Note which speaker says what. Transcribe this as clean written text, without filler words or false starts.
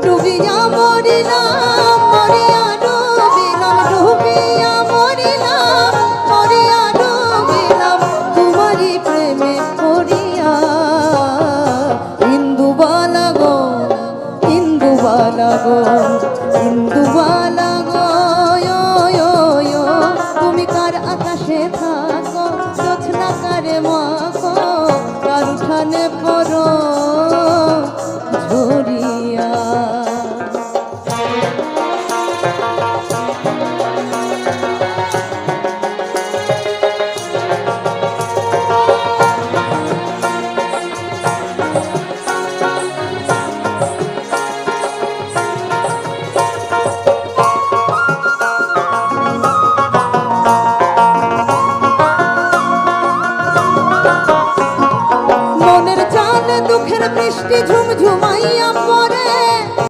Speaker 1: ডুবিয়া মরিলাম মরিয়া ডুবিলাম ডুবিয়া মরিলাম মরিয়া ডুবিলাম তোমারই প্রেমে পড়িয়া ইন্দুবালা গো ইন্দুবালা গো ইন্দুবালা